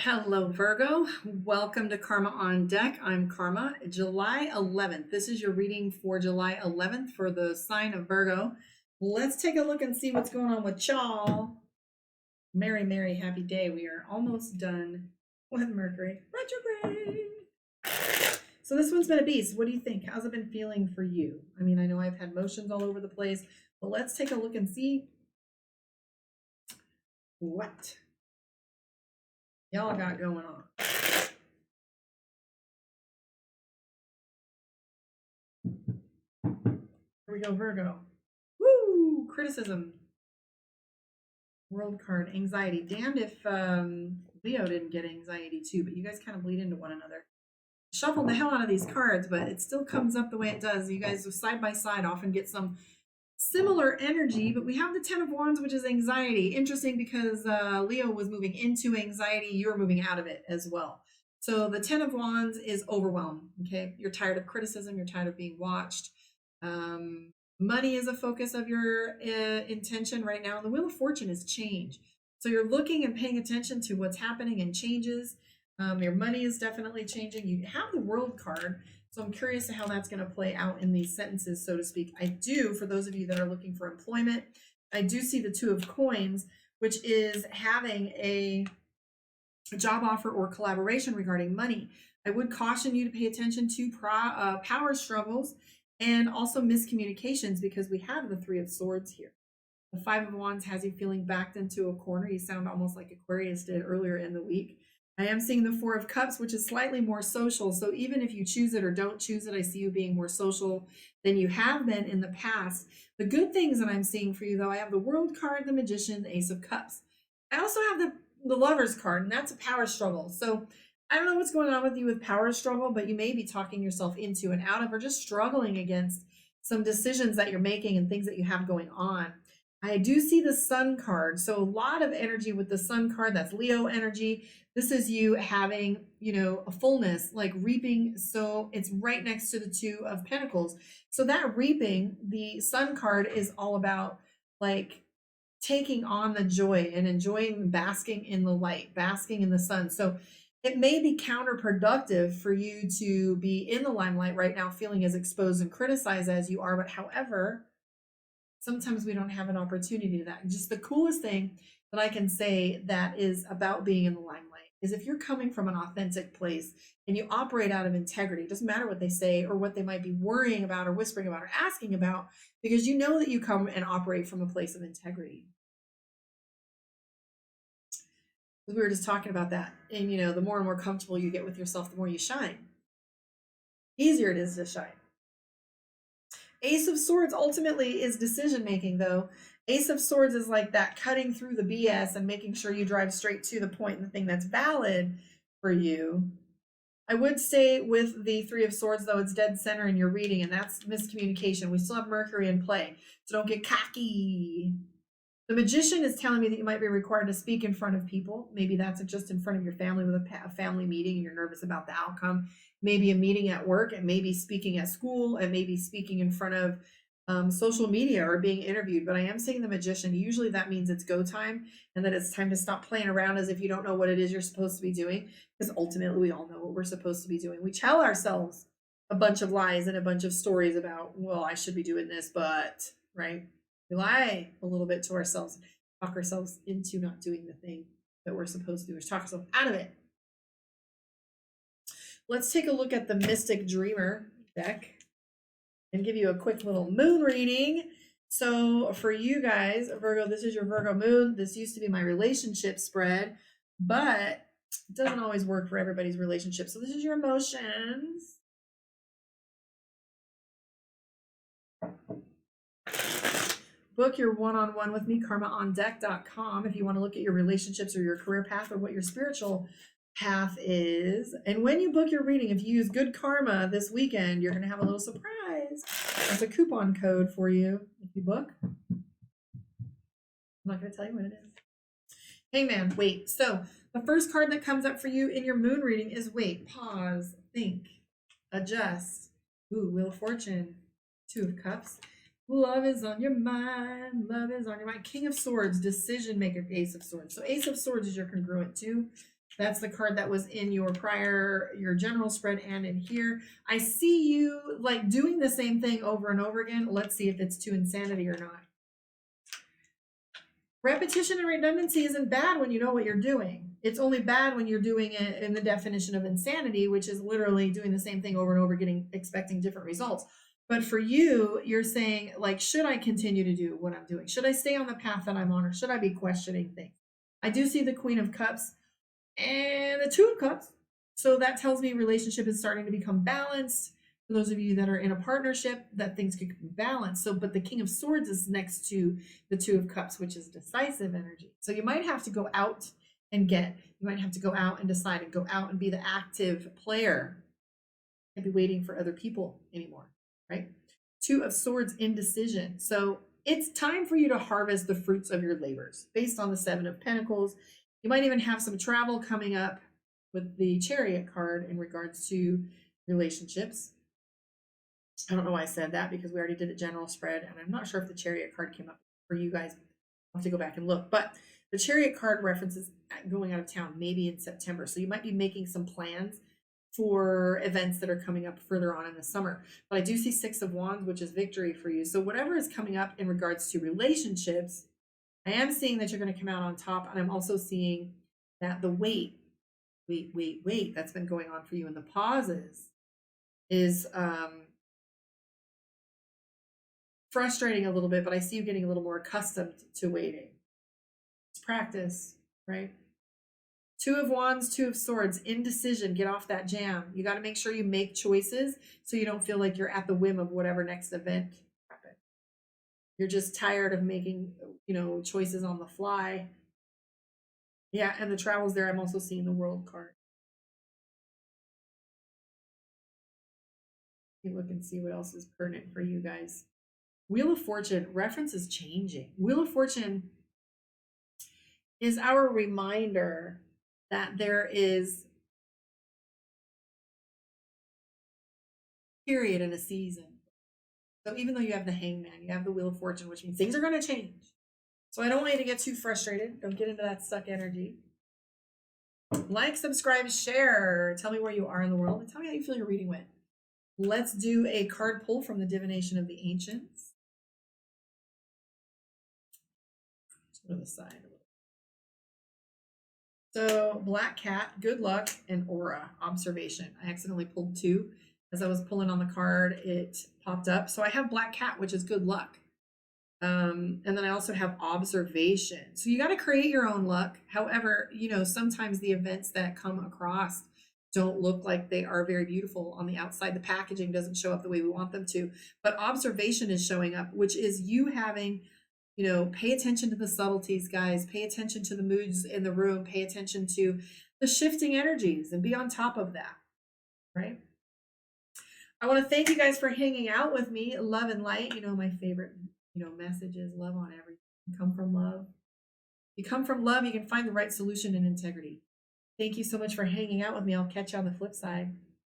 Hello, Virgo. Welcome to Karma on Deck. I'm Karma. July 11th. This is your reading for July 11th for the sign of Virgo. Let's take a look and see what's going on with y'all. Merry, merry, happy day. We are almost done with Mercury retrograde. So this one's been a beast. What do you think? How's it been feeling for you? I mean, I know I've had motions all over the place, but let's take a look and see what y'all got going on. Here we go, Virgo. Woo! Criticism. World card. Anxiety. Damned if Leo didn't get anxiety too, but you guys kind of bleed into one another. Shuffled the hell out of these cards, but it still comes up the way it does. You guys side by side often get some similar energy, but we have the Ten of Wands, which is anxiety. Interesting because Leo was moving into anxiety. You're moving out of it as well. So the Ten of Wands is overwhelm. Okay. You're tired of criticism. You're tired of being watched. Money is a focus of your intention right now. The Wheel of Fortune is change. So you're looking and paying attention to what's happening and changes. Your money is definitely changing. You have the World card. So I'm curious to how that's going to play out in these sentences, so to speak. I do, for those of you that are looking for employment, I do see the Two of Coins, which is having a job offer or collaboration regarding money. I would caution you to pay attention to power struggles and also miscommunications, because we have the Three of Swords here. The Five of Wands has you feeling backed into a corner. You sound almost like Aquarius did earlier in the week. I am seeing the Four of Cups, which is slightly more social. So even if you choose it or don't choose it, I see you being more social than you have been in the past. The good things that I'm seeing for you, though, I have the World card, the Magician, the Ace of Cups. I also have the Lovers card, and that's a power struggle. So I don't know what's going on with you with power struggle, but you may be talking yourself into and out of, or just struggling against some decisions that you're making and things that you have going on. I do see the Sun card. So a lot of energy with the Sun card. That's Leo energy. This is you having, a fullness, like reaping. So it's right next to the Two of Pentacles. So that reaping, the Sun card is all about like taking on the joy and enjoying basking in the light, basking in the sun. So it may be counterproductive for you to be in the limelight right now, feeling as exposed and criticized as you are. But however, sometimes we don't have an opportunity to that. Just the coolest thing that I can say that is about being in the limelight is if you're coming from an authentic place and you operate out of integrity, it doesn't matter what they say or what they might be worrying about or whispering about or asking about, because you know that you come and operate from a place of integrity. We were just talking about that. And, the more and more comfortable you get with yourself, the more you shine. Easier it is to shine. Ace of Swords ultimately is decision making, though. Ace of Swords is like that cutting through the BS and making sure you drive straight to the point and the thing that's valid for you. I would say with the Three of Swords, though, it's dead center in your reading, and that's miscommunication. We still have Mercury in play, so don't get cocky. The Magician is telling me that you might be required to speak in front of people. Maybe that's just in front of your family with a family meeting and you're nervous about the outcome. Maybe a meeting at work, and maybe speaking at school, and maybe speaking in front of social media or being interviewed. But I am seeing the Magician. Usually that means it's go time and that it's time to stop playing around as if you don't know what it is you're supposed to be doing, because ultimately we all know what we're supposed to be doing. We tell ourselves a bunch of lies and a bunch of stories about, well, I should be doing this, but, right? We lie a little bit to ourselves, talk ourselves into not doing the thing that we're supposed to do, or talk ourselves out of it. Let's take a look at the Mystic Dreamer deck and give you a quick little moon reading. So for you guys, Virgo, this is your Virgo moon. This used to be my relationship spread, but it doesn't always work for everybody's relationship. So this is your emotions. Book your one-on-one with me, karmaondeck.com, if you want to look at your relationships or your career path or what your spiritual path is. And when you book your reading, if you use Good Karma this weekend, you're going to have a little surprise. That's a coupon code for you if you book. I'm not going to tell you what it is. Hangman, wait. So the first card that comes up for you in your moon reading is wait, pause, think, adjust. Ooh, Wheel of Fortune, Two of Cups. Love is on your mind. Love is on your mind. King of Swords, decision maker, Ace of Swords. So Ace of Swords is your congruent too. That's the card that was in your your general spread and in here. I see you like doing the same thing over and over again. Let's see if it's to insanity or not. Repetition and redundancy isn't bad when you know what you're doing. It's only bad when you're doing it in the definition of insanity, which is literally doing the same thing over and over, expecting different results. But for you, you're saying, like, should I continue to do what I'm doing? Should I stay on the path that I'm on, or should I be questioning things? I do see the Queen of Cups and the Two of Cups. So that tells me relationship is starting to become balanced. For those of you that are in a partnership, that things could be balanced. So, but the King of Swords is next to the Two of Cups, which is decisive energy. So you might have to go out and you might have to go out and decide and go out and be the active player and be waiting for other people anymore, right? Two of Swords, indecision. So it's time for you to harvest the fruits of your labors based on the Seven of Pentacles. You might even have some travel coming up with the Chariot card in regards to relationships. I don't know why I said that because we already did a general spread, and I'm not sure if the Chariot card came up for you guys. I'll have to go back and look. But the Chariot card references going out of town maybe in September. So you might be making some plans for events that are coming up further on in the summer. But I do see Six of Wands, which is victory for you. So whatever is coming up in regards to relationships, I am seeing that you're going to come out on top. And I'm also seeing that the wait that's been going on for you in the pauses is frustrating a little bit, but I see you getting a little more accustomed to waiting. It's practice, right? Two of Wands, Two of Swords, indecision. Get off that jam. You got to make sure you make choices so you don't feel like you're at the whim of whatever next event happens. You're just tired of making, choices on the fly. Yeah, and the travels there. I'm also seeing the World card. Let me look and see what else is pertinent for you guys. Wheel of Fortune, reference is changing. Wheel of Fortune is our reminder that there is a period in a season. So even though you have the Hangman, you have the Wheel of Fortune, which means things are going to change. So I don't want you to get too frustrated. Don't get into that stuck energy. Like, subscribe, share. Tell me where you are in the world and tell me how you feel your reading went. Let's do a card pull from the Divination of the Ancients. To the side a little. So Black Cat, good luck, and Aura, observation. I accidentally pulled two. As I was pulling on the card, it popped up. So I have Black Cat, which is good luck. And then I also have observation. So you got to create your own luck. However, sometimes the events that come across don't look like they are very beautiful on the outside. The packaging doesn't show up the way we want them to. But observation is showing up, which is you having pay attention to the subtleties, guys. Pay attention to the moods in the room. Pay attention to the shifting energies and be on top of that, right? I want to thank you guys for hanging out with me. Love and light. My favorite, message is love on everything. You come from love. You come from love. You can find the right solution and integrity. Thank you so much for hanging out with me. I'll catch you on the flip side.